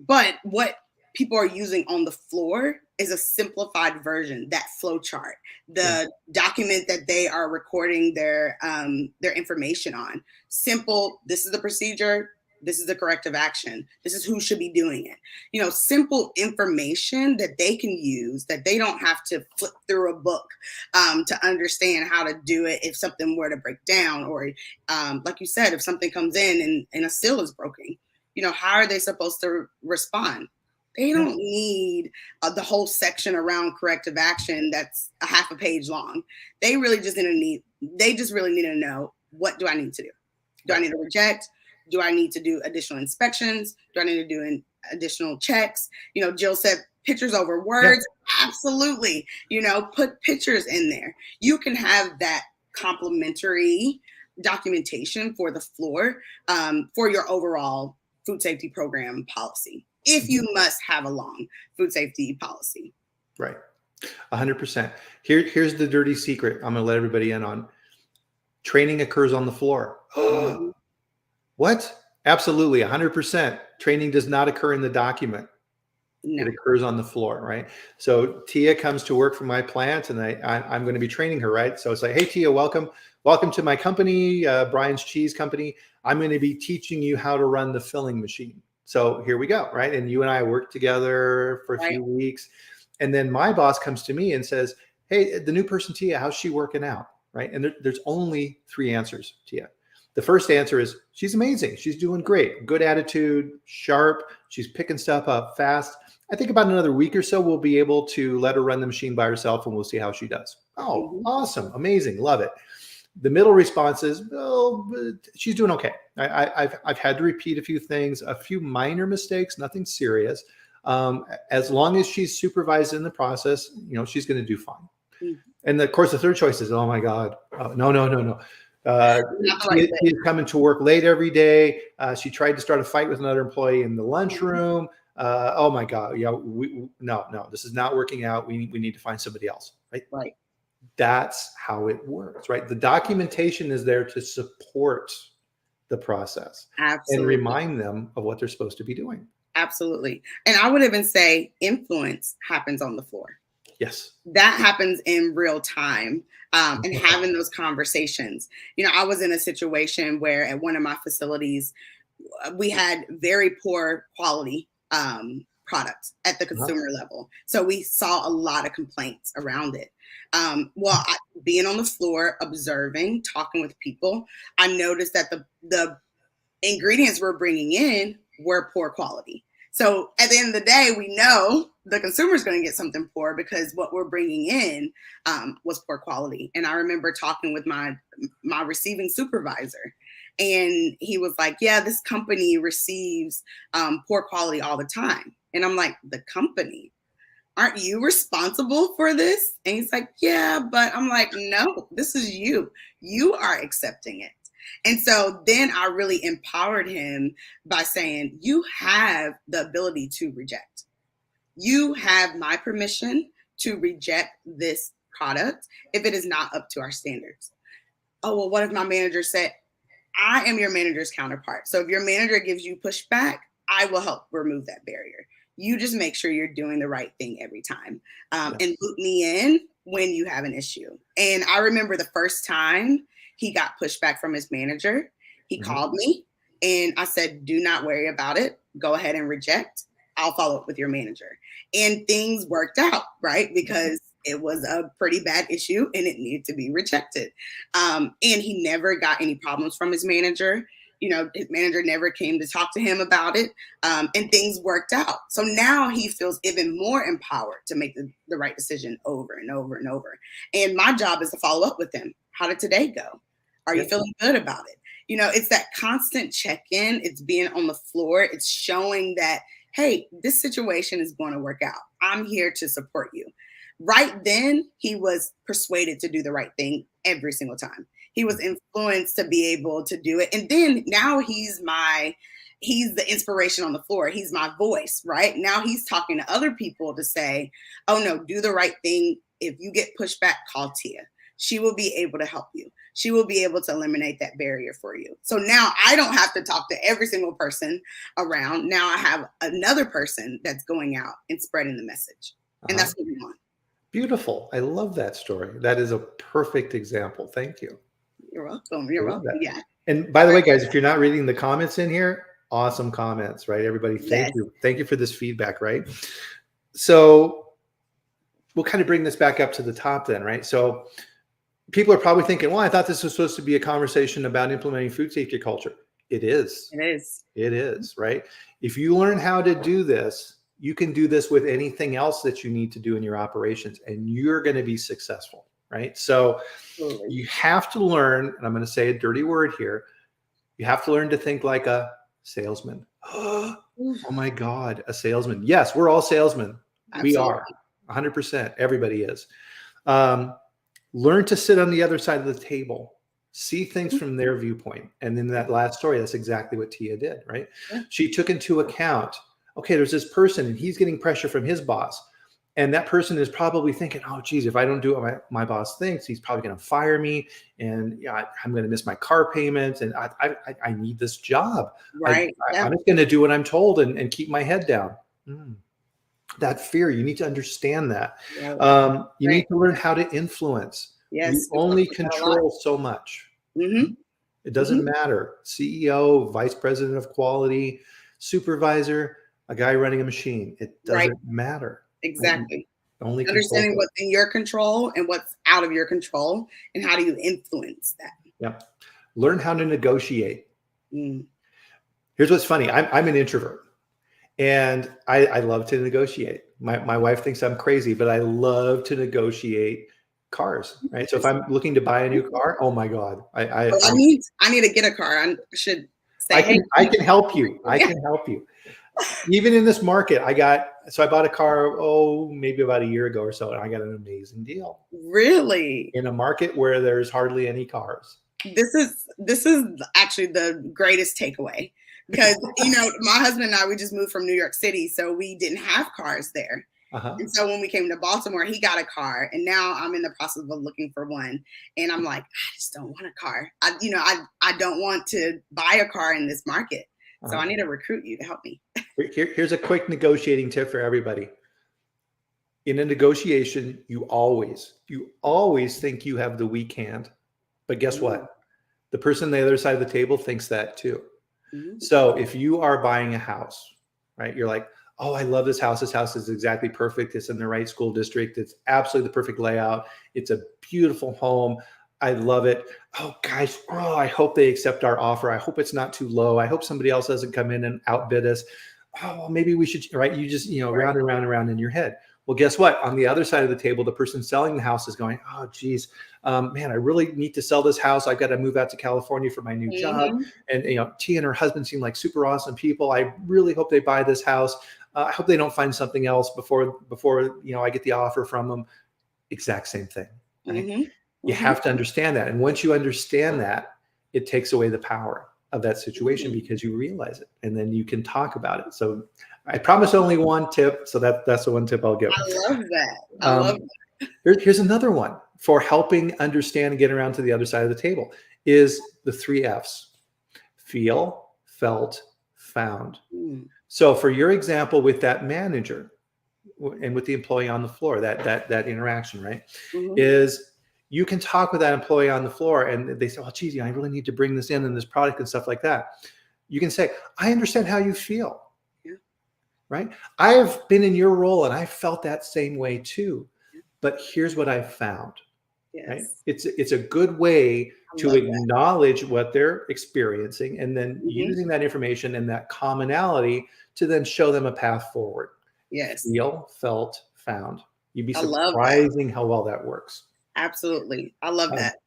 but what people are using on the floor is a simplified version, that flow chart, the document that they are recording their information on. Simple, this is the procedure, this is the corrective action, this is who should be doing it. Simple information that they can use, that they don't have to flip through a book to understand how to do it if something were to break down, or like you said, if something comes in and a seal is broken. how are they supposed to respond? They don't need the whole section around corrective action that's a half a page long. They really just really need to know, what do I need to do? Do I need to reject? Do I need to do additional inspections? Do I need to do additional checks? Jill said pictures over words. Yeah. Absolutely. Put pictures in there. You can have that complementary documentation for the floor for your overall food safety program policy, if you must have a long food safety policy. Right. 100%. Here's the dirty secret I'm going to let everybody in on. Training occurs on the floor. What? Absolutely. 100%. Training does not occur in the document. No. It occurs on the floor, right? So Tia comes to work for my plant, and I'm going to be training her, right? So it's like, hey, Tia, welcome to my company, Bryan's Cheese Company. I'm going to be teaching you how to run the filling machine. So here we go, right? And you and I worked together for a few weeks. And then my boss comes to me and says, hey, the new person, Tia, how's she working out, right? And there's only 3 answers, Tia. The first answer is, she's amazing. She's doing great. Good attitude, sharp. She's picking stuff up fast. I think about another week or so, we'll be able to let her run the machine by herself, and we'll see how she does. Oh, awesome. Amazing. Love it. The middle response is, well, she's doing okay. I've had to repeat a few things, a few minor mistakes, nothing serious. As long as she's supervised in the process, she's going to do fine. And of course, the third choice is, oh my God, no. She's coming to work late every day. She tried to start a fight with another employee in the lunchroom. Oh my God, no, this is not working out. We need to find somebody else, right? Right. That's how it works, right? The documentation is there to support the process. Absolutely. And remind them of what they're supposed to be doing. Absolutely. And I would even say influence happens on the floor. Yes. That happens in real time. And having those conversations. I was in a situation where at one of my facilities, we had very poor quality products at the consumer level. So we saw a lot of complaints around it. Being on the floor, observing, talking with people, I noticed that the ingredients we're bringing in were poor quality. So at the end of the day, we know the consumer is going to get something poor because what we're bringing in was poor quality. And I remember talking with my receiving supervisor, and he was like, yeah, this company receives poor quality all the time. And I'm like, the company? Aren't you responsible for this? And he's like, yeah, but I'm like, no, this is you. You are accepting it. And so then I really empowered him by saying, you have the ability to reject. You have my permission to reject this product if it is not up to our standards. Oh, well, what if my manager said, I am your manager's counterpart. So if your manager gives you pushback, I will help remove that barrier. You just make sure you're doing the right thing every time and loop me in when you have an issue. And I remember the first time he got pushback from his manager, he called me and I said, do not worry about it. Go ahead and reject. I'll follow up with your manager. And things worked out, right? Because it was a pretty bad issue and it needed to be rejected. And he never got any problems from his manager. His manager never came to talk to him about it. And things worked out. So now he feels even more empowered to make the right decision over and over and over. And my job is to follow up with him. How did today go? Are you feeling good about it? It's that constant check-in. It's being on the floor. It's showing that, hey, this situation is going to work out. I'm here to support you. Right then, he was persuaded to do the right thing every single time. He was influenced to be able to do it. And then now he's the inspiration on the floor. He's my voice, right? Now he's talking to other people to say, oh no, do the right thing. If you get pushback, call Tia. She will be able to help you. She will be able to eliminate that barrier for you. So now I don't have to talk to every single person around. Now I have another person that's going out and spreading the message. And that's what we want. Beautiful. I love that story. That is a perfect example. Thank you. You're welcome. You're welcome. Yeah. And by the way, guys, if you're not reading the comments in here, awesome comments, right? Everybody, thank you. Thank you for this feedback, right? So we'll kind of bring this back up to the top then, right? So people are probably thinking, well, I thought this was supposed to be a conversation about implementing food safety culture. It is. It is. It is, right? If you learn how to do this, you can do this with anything else that you need to do in your operations, and you're going to be successful, right? So you have to learn, and I'm going to say a dirty word here, you have to learn to think like a salesman. Oh my God, a salesman. Yes, we're all salesmen. Absolutely. We are 100%. Everybody is. Learn to sit on the other side of the table, see things from their viewpoint. And in that last story, that's exactly what Tia did, right? Yeah. She took into account, okay, there's this person and he's getting pressure from his boss. And that person is probably thinking, oh, geez, if I don't do what my boss thinks, he's probably going to fire me. And I'm going to miss my car payment. And I need this job. Right. I'm just going to do what I'm told and keep my head down. That fear, you need to understand that. Yeah. You need to learn how to influence. Yes. You only control so much. It doesn't matter. CEO, vice president of quality, supervisor, a guy running a machine. It doesn't matter. Exactly. Only understanding what's in your control and what's out of your control, and how do you influence that? Yeah. Learn how to negotiate. Here's what's funny. I'm an introvert, and I love to negotiate. My wife thinks I'm crazy, but I love to negotiate cars, right? So if I'm looking to buy a new car, oh my God, I need to get a car. I should say, I can help you. I can help you. Even in this market, I bought a car, maybe about a year ago or so, and I got an amazing deal. Really? In a market where there's hardly any cars. This is actually the greatest takeaway, because my husband and I, we just moved from New York City, so we didn't have cars there. And so when we came to Baltimore, he got a car, and now I'm in the process of looking for one. And I'm like, I just don't want a car. I don't want to buy a car in this market. So I need to recruit you to help me. Here's a quick negotiating tip for everybody. In a negotiation, you always think you have the weak hand, but guess what? The person on the other side of the table thinks that too. So if you are buying a house, right? You're like, oh, I love this house. This house is exactly perfect. It's in the right school district. It's absolutely the perfect layout. It's a beautiful home. I love it. Oh, guys, I hope they accept our offer. I hope it's not too low. I hope somebody else doesn't come in and outbid us. Oh, maybe we should, right? You just, round and round and round in your head. Well, guess what? On the other side of the table, the person selling the house is going, oh, geez, man, I really need to sell this house. I've got to move out to California for my new job. And, Tia and her husband seem like super awesome people. I really hope they buy this house. I hope they don't find something else before I get the offer from them. Exact same thing. Right? You have to understand that. And once you understand that, it takes away the power of that situation, because you realize it, and then you can talk about it. So I promise only one tip. So that's the one tip I'll give. I love that. I love that. Here's another one for helping understand and get around to the other side of the table is the 3 F's: feel, felt, found. So for your example with that manager and with the employee on the floor, that interaction, right, is you can talk with that employee on the floor, and they say, oh, geez, I really need to bring this in this product and stuff like that. You can say, I understand how you feel, right? I have been in your role and I felt that same way too, but here's what I found. Right? It's a good way to acknowledge what they're experiencing, and then using that information and that commonality to then show them a path forward. Feel, felt, found. You'd be surprising how well that works. Absolutely. I love that.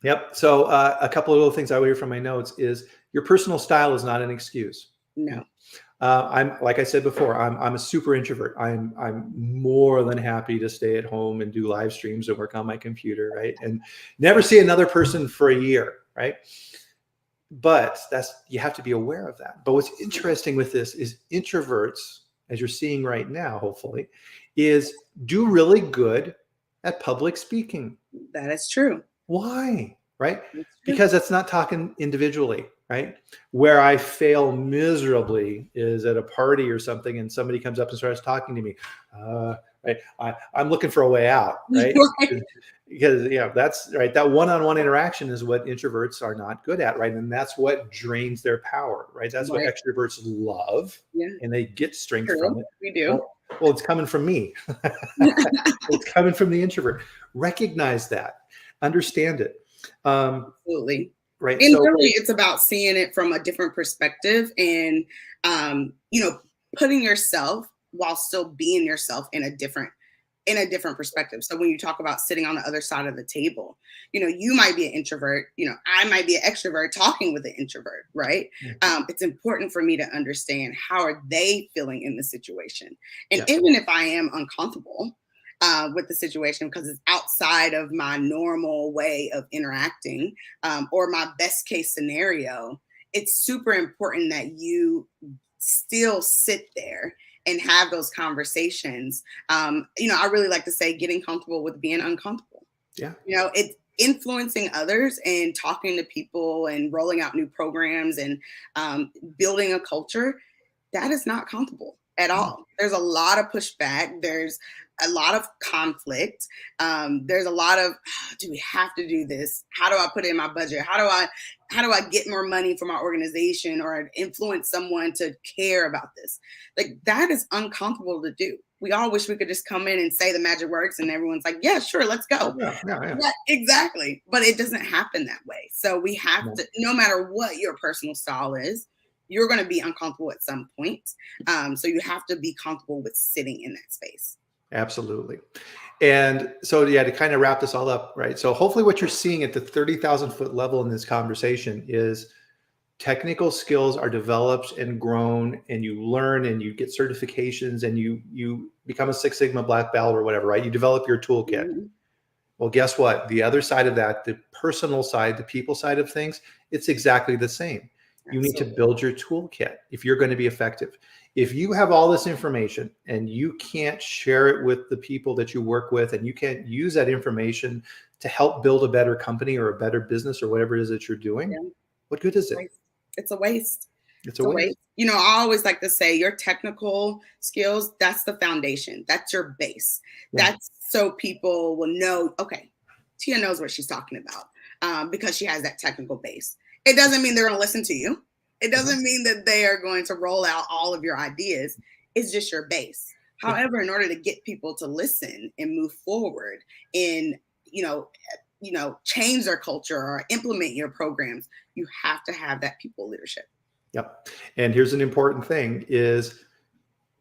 Yep. So a couple of little things I would hear from my notes is your personal style is not an excuse. No. I'm, like I said before, I'm a super introvert. I'm more than happy to stay at home and do live streams and work on my computer, right? And never see another person for a year, right? But you have to be aware of that. But what's interesting with this is introverts, as you're seeing right now, hopefully, is do really good at public speaking. That is true. Why? Right? Because it's not talking individually, right? Where I fail miserably is at a party or something, and somebody comes up and starts talking to me. Right? I'm looking for a way out, right? Because that's right. That one-on-one interaction is what introverts are not good at, right? And that's what drains their power, right? That's what extroverts love, and they get strength from it. We do. Well, it's coming from me. It's coming from the introvert. Recognize that. Understand it. Absolutely. right? And So really, it's about seeing it from a different perspective and, putting yourself while still being yourself in a different perspective. So when you talk about sitting on the other side of the table, you might be an introvert, I might be an extrovert talking with an introvert, right? It's important for me to understand how are they feeling in the situation. And even if I am uncomfortable with the situation because it's outside of my normal way of interacting or my best case scenario, it's super important that you still sit there and have those conversations. I really like to say getting comfortable with being uncomfortable. Yeah. It's influencing others and talking to people and rolling out new programs and building a culture that is not comfortable at all. There's a lot of pushback. There's a lot of conflict. There's a lot of, do we have to do this? How do I put it in my budget? How do I get more money for my organization or influence someone to care about this? Like that is uncomfortable to do. We all wish we could just come in and say the magic words and everyone's like, yeah, sure, let's go. Yeah. Exactly. But it doesn't happen that way. So we have to, no matter what your personal style is, you're going to be uncomfortable at some point. So you have to be comfortable with sitting in that space. Absolutely. And so, to kind of wrap this all up, right? So hopefully what you're seeing at the 30,000 foot level in this conversation is technical skills are developed and grown, and you learn and you get certifications and you become a Six Sigma black belt or whatever, right? You develop your toolkit. Mm-hmm. Well, guess what? The other side of that, the personal side, the people side of things, it's exactly the same. You need to build your toolkit if you're going to be effective. If you have all this information and you can't share it with the people that you work with, and you can't use that information to help build a better company or a better business or whatever it is that you're doing, what good is it? It's a waste. It's a waste. I always like to say your technical skills, that's the foundation. That's your base. Yeah. That's so people will know, okay, Tia knows what she's talking about because she has that technical base. It doesn't mean they're going to listen to you. It doesn't mean that they are going to roll out all of your ideas. It's just your base. However, in order to get people to listen and move forward and, change their culture or implement your programs, you have to have that people leadership. Yep. And here's an important thing is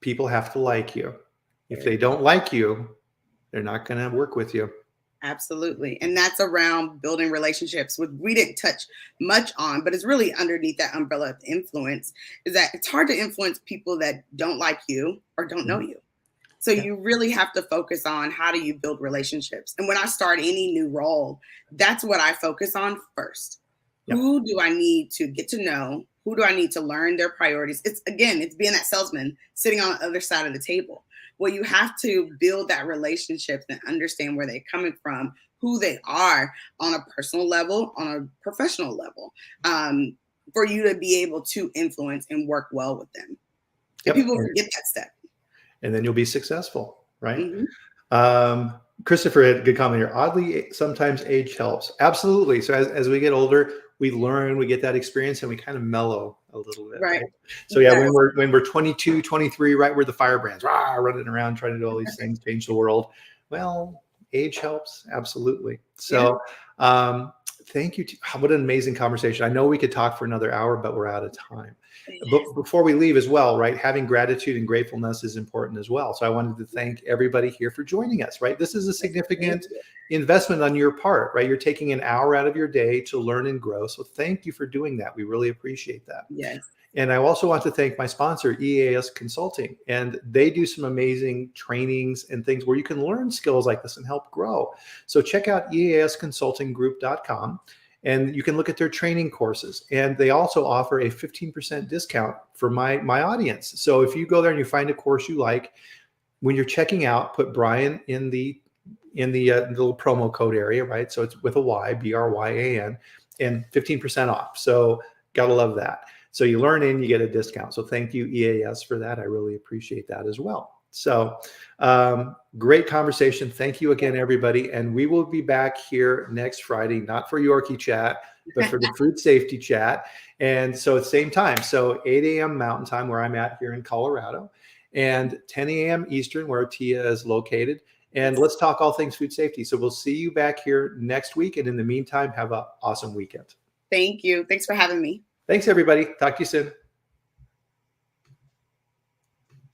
people have to like you. If they don't like you, they're not going to work with you. Absolutely. And that's around building relationships, which we didn't touch much on, but it's really underneath that umbrella of influence, is that it's hard to influence people that don't like you or don't know you. So you really have to focus on how do you build relationships. And when I start any new role, that's what I focus on first. Who do I need to get to know? Who do I need to learn their priorities? It's being that salesman sitting on the other side of the table. Well, you have to build that relationship and understand where they're coming from, who they are on a personal level, on a professional level, for you to be able to influence and work well with them. And people forget that step. And then you'll be successful, right? Mm-hmm. Christopher had a good comment here. Oddly, sometimes age helps. Absolutely. So as we get older, we learn, we get that experience, and we kind of mellow a little bit. Right. So when we're 22, 23, right, we're the firebrands, running around trying to do all these things, change the world. Well, age helps. Absolutely. So thank you. What an amazing conversation. I know we could talk for another hour, but we're out of time. But before we leave as well, right, having gratitude and gratefulness is important as well. So I wanted to thank everybody here for joining us, right? This is a significant investment on your part, right? You're taking an hour out of your day to learn and grow. So thank you for doing that. We really appreciate that. Yes. And I also want to thank my sponsor, EAS Consulting. And they do some amazing trainings and things where you can learn skills like this and help grow. So check out easconsultinggroup.com. And you can look at their training courses. And they also offer a 15% discount for my audience. So if you go there and you find a course you like, when you're checking out, put Bryan in the little promo code area, right? So it's with a Y, BRYAN, and 15% off. So gotta love that. So you learn and you get a discount. So thank you, EAS, for that. I really appreciate that as well. So great conversation. Thank you again, everybody. And we will be back here next Friday, not for Yorkie chat, but for the food safety chat. And so at the same time, so 8 a.m. Mountain Time, where I'm at here in Colorado, and 10 a.m. Eastern, where Tia is located. And let's talk all things food safety. So we'll see you back here next week. And in the meantime, have an awesome weekend. Thank you. Thanks for having me. Thanks, everybody. Talk to you soon.